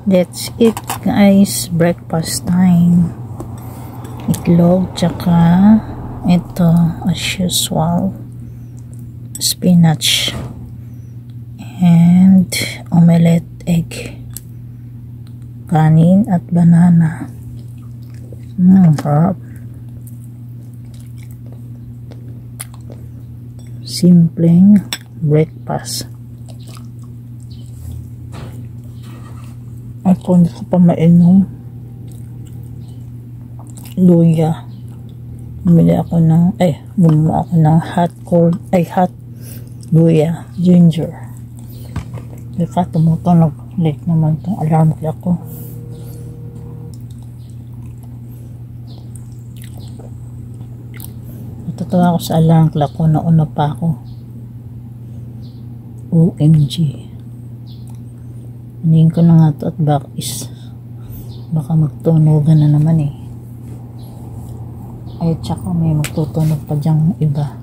That's it guys, breakfast time. Itlog, tsaka ito as usual, spinach and omelette egg, kanin at banana. Sarap. Simpleng breakfast. Ako hindi ko pa mainom luya. Bumili ako ng hot luya, ginger. Baka tumutunog, late naman itong alarm clock ko. Natatawa ako sa alarm clock ko, nauna pa ako. OMG. Hinihin ko na nga ito at baka magtunugan na naman eh. Ay, tsaka may magtutunog pa dyang iba.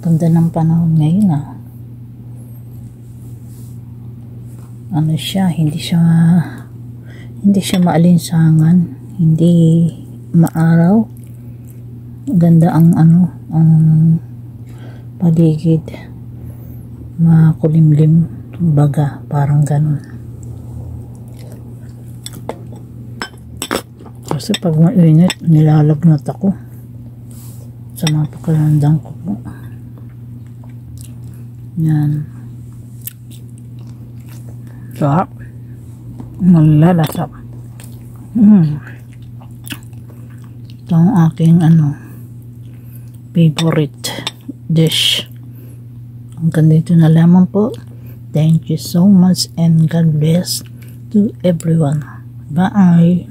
Ganda ng panahon ngayon ah. Ano siya, hindi siya maalinsangan, hindi maaraw. Ganda ang paligid, makulimlim, baga, parang ganun. Kasi pag mainit, nilalagnat ako sa mga pakalandang ko po. Yan. Sarap. Nalalasap. Ito ang aking favorite dish. Hanggang dito na lamang po. Thank you so much and God bless to everyone. Bye.